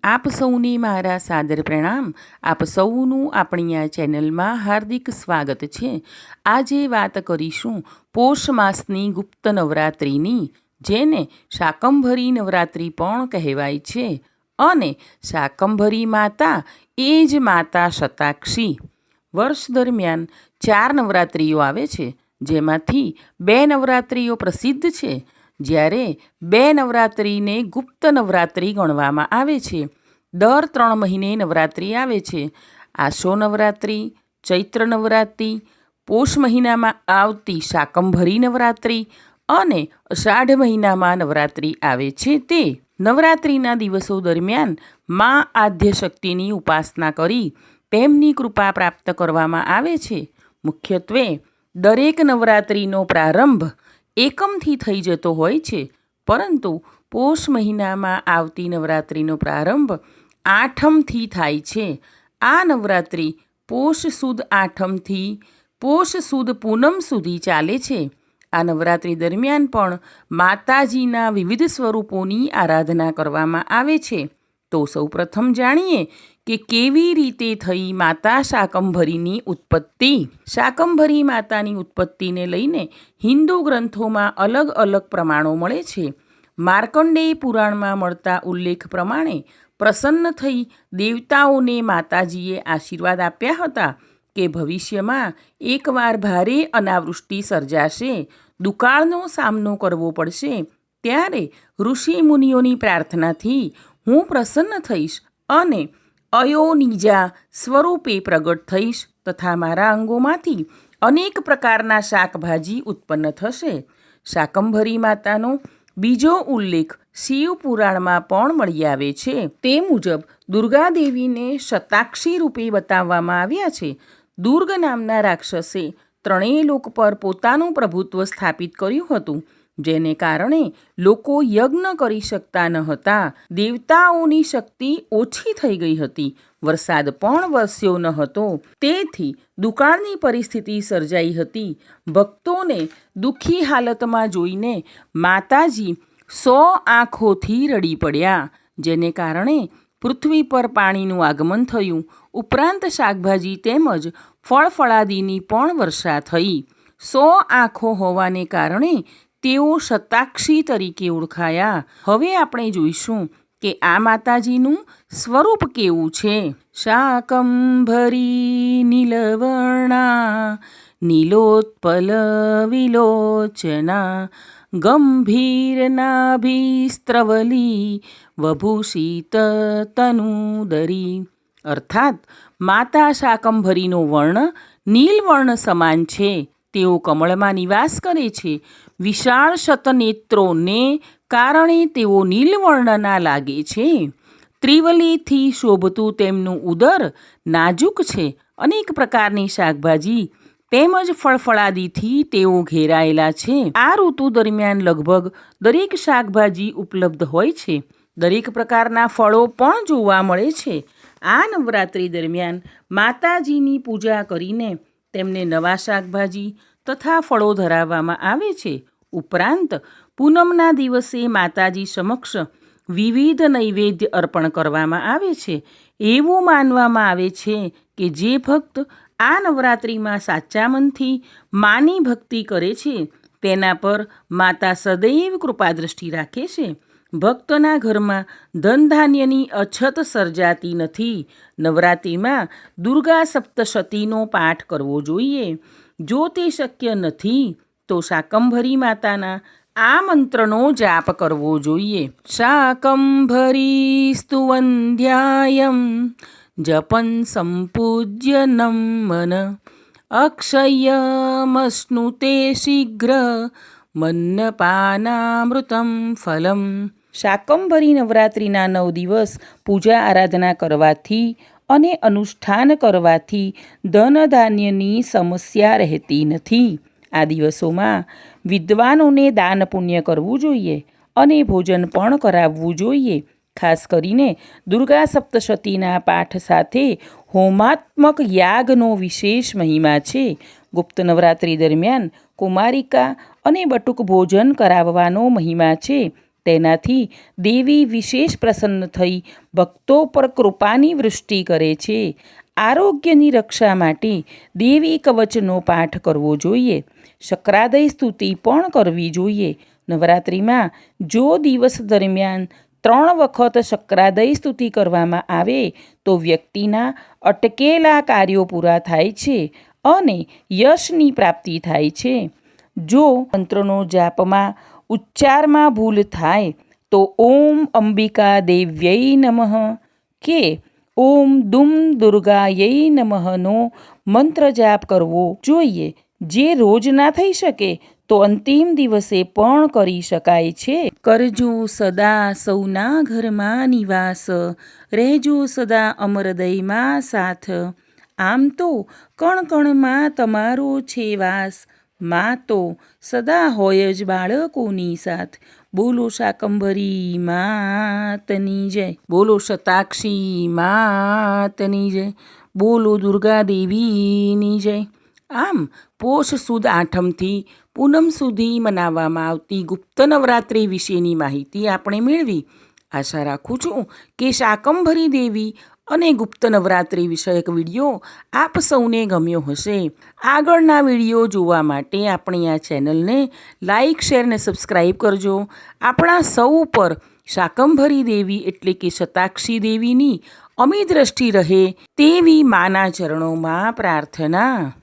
આપ સૌને મારા સાદર પ્રણામ. આપ સૌનું આપણી આ ચેનલમાં હાર્દિક સ્વાગત છે. આજે વાત કરીશું પોષ માસની ગુપ્ત નવરાત્રિની, જેને શાકંભરી નવરાત્રિ પણ કહેવાય છે. અને શાકંભરી માતા એ જ માતા શતાક્ષી. વર્ષ દરમિયાન 4 નવરાત્રિઓ આવે છે, જેમાંથી 2 નવરાત્રિઓ પ્રસિદ્ધ છે, જ્યારે 2 નવરાત્રિને ગુપ્ત નવરાત્રિ ગણવામાં આવે છે. દર 3 મહિને નવરાત્રિ આવે છે. આસો નવરાત્રિ, ચૈત્ર નવરાત્રિ, પોષ મહિનામાં આવતી શાકંભરી નવરાત્રિ અને અષાઢ મહિનામાં નવરાત્રિ આવે છે. તે નવરાત્રિના દિવસો દરમિયાન મા આદ્યશક્તિની ઉપાસના કરી તેમની કૃપા પ્રાપ્ત કરવામાં આવે છે. મુખ્યત્વે દરેક નવરાત્રિનો પ્રારંભ એકમથી થઈ જતો હોય છે, પરંતુ પોષ મહિનામાં આવતી નવરાત્રિનો પ્રારંભ આઠમથી થાય છે. આ નવરાત્રિ પોષ સુદ આઠમથી પોષ સુદ પૂનમ સુધી ચાલે છે. આ નવરાત્રિ દરમિયાન પણ માતાજીના વિવિધ સ્વરૂપોની આરાધના કરવામાં આવે છે. તો સૌપ્રથમ જાણીએ કે કેવી રીતે થઈ માતા શાકંભરીની ઉત્પત્તિ. શાકંભરી માતાની ઉત્પત્તિને લઈને હિન્દુ ગ્રંથોમાં અલગ અલગ પ્રમાણો મળે છે. માર્કંડેય પુરાણમાં મળતા ઉલ્લેખ પ્રમાણે પ્રસન્ન થઈ દેવતાઓને માતાજીએ આશીર્વાદ આપ્યા હતા કે ભવિષ્યમાં એકવાર ભારે અનાવૃષ્ટિ સર્જાશે, દુકાળનો સામનો કરવો પડશે, ત્યારે ઋષિ મુનિઓની પ્રાર્થનાથી હું પ્રસન્ન થઈશ અને અયોનિજા સ્વરૂપે પ્રગટ થઈશ તથા મારા અંગોમાંથી અનેક પ્રકારના શાકભાજી ઉત્પન્ન થશે. શાકંભરી માતાનો બીજો ઉલ્લેખ શિવ પુરાણમાં પણ મળી આવે છે. તે મુજબ દુર્ગાદેવીને શતાક્ષી રૂપે બતાવવામાં આવ્યા છે. દુર્ગ નામના રાક્ષસે 3 લોક પર પોતાનું પ્રભુત્વ સ્થાપિત કર્યું હતું, જેને કારણે લોકો યજ્ઞ કરી શકતા ન હતા. દેવતાઓની શક્તિ ઓછી થઈ ગઈ હતી. વરસાદ પણ વરસ્યો ન હતો. તેથી દુકાળની પરિસ્થિતિ સર્જાઈ હતી. ભક્તોને દુઃખી હાલતમાં જોઈને માતાજી 100 આંખોથી રડી પડ્યા, જેને કારણે પૃથ્વી પર પાણીનું આગમન થયું. ઉપરાંત શાકભાજી તેમજ ફળફળાદીની પણ વર્ષા થઈ. 100 આંખો હોવાને કારણે તેઓ શતાક્ષી તરીકે ઓળખાયા. હવે આપણે જોઈશું કે આ માતાજીનું સ્વરૂપ કેવું છે. શાકંભરી નીલવર્ણા નીલોત્પલ વિલોચના ગંભીરનાભિસ્ત્રવલી વભૂષિત તનુદરી. અર્થાત માતા શાકંભરીનો વર્ણ નીલવર્ણ સમાન છે. તેઓ કમળમાં નિવાસ કરે છે. વિશાળ શતનેત્રોને કારણે તેઓ નીલવર્ણના લાગે છે. ત્રિવલીથી શોભતું તેમનું ઉદર નાજુક છે. અનેક પ્રકારની શાકભાજી તેમજ ફળફળાદીથી તેઓ ઘેરાયેલા છે. આ ઋતુ દરમિયાન લગભગ દરેક શાકભાજી ઉપલબ્ધ હોય છે. દરેક પ્રકારના ફળો પણ જોવા મળે છે. આ નવરાત્રિ દરમિયાન માતાજીની પૂજા કરીને તેમને નવા શાકભાજી તથા ફળો ધરાવવામાં આવે છે. ઉપરાંત પૂનમના દિવસે માતાજી સમક્ષ વિવિધ નૈવેદ્ય અર્પણ કરવામાં આવે છે. એવું માનવામાં આવે છે કે જે ભક્ત આ નવરાત્રિમાં સાચા મનથી માની ભક્તિ કરે છે, તેના પર માતા સદૈવ કૃપાદૃષ્ટિ રાખે છે. ભક્તના ઘરમાં ધન ધાન્યની અછત સર્જાતી નથી. નવરાત્રિમાં દુર્ગા સપ્તશતીનો પાઠ કરવો જોઈએ. જો તે શક્ય નથી તો શાકંભરી માતાના આ મંત્રનો જાપ કરવો જોઈએ. શાકંભરી સ્તુવંધ્યાયમ જપન સંપૂજ્ય નમન અક્ષયમશ્નુતે શીઘ્ર મન્નપાનામૃતમ ફલમ. શાકંભરી નવરાત્રિના 9 દિવસ પૂજા આરાધના કરવાથી અને અનુષ્ઠાન કરવાથી ધન ધાન્યની સમસ્યા રહેતી નથી. આ દિવસોમાં વિદ્વાનોને દાન પુણ્ય કરવું જોઈએ અને ભોજન પણ કરાવવું જોઈએ. ખાસ કરીને દુર્ગા સપ્તશતીના પાઠ સાથે હોમાત્મક યાગનો વિશેષ મહિમા છે. ગુપ્ત નવરાત્રિ દરમિયાન કુમારિકા અને બટુક ભોજન કરાવવાનો મહિમા છે. તેનાથી દેવી વિશેષ પ્રસન્ન થઈ ભક્તો પર કૃપાની વૃષ્ટિ કરે છે. આરોગ્યની રક્ષા માટે દેવી કવચનો પાઠ કરવો જોઈએ. શક્રાદય સ્તુતિ પણ કરવી જોઈએ. નવરાત્રિમાં જો દિવસ દરમિયાન 3 વખત શક્રાદય સ્તુતિ કરવામાં આવે તો વ્યક્તિના અટકેલા કાર્યો પૂરા થાય છે અને યશની પ્રાપ્તિ થાય છે. જો મંત્રનો જાપમાં ઉચ્ચારમાં ભૂલ થાય તો ઓમ અંબિકા દેવ્યૈ નમઃ કે ઓમ દુમ દુર્ગાયૈ નમઃનો મંત્ર જાપ કરવો જોઈએ. જે રોજ ના થઈ શકે તો અંતિમ દિવસે પણ કરી શકાય છે. કરજો સદા સૌના ઘરમાં નિવાસ, રહેજો સદા અમરદયમાં સાથ. આમ તો કણ કણમાં તમારો છે વાસ, માં તો સદા હોય જ બાળકોની સાથ. બોલો શાકંભરી માતની જય, બોલો શતાક્ષી માતની જય, બોલો દુર્ગા દેવીની જય. આમ પોષ સુદ આઠમથી પૂનમ સુધી મનાવવામાં આવતી ગુપ્ત નવરાત્રિ વિશેની માહિતી આપણે મેળવી. આશા રાખું છું કે શાકંભરી દેવી અને ગુપ્ત નવરાત્રિ વિષયક વિડીયો આપ સૌને ગમ્યો હશે. આગળના વિડીયો જોવા માટે આપણી આ ચેનલને લાઇક, શેર ને સબસ્ક્રાઈબ કરજો. આપણા સૌ પર શાકંભરી દેવી એટલે કે શતાક્ષી દેવીની અમી દ્રષ્ટિ રહે તેવી માના ચરણોમાં પ્રાર્થના.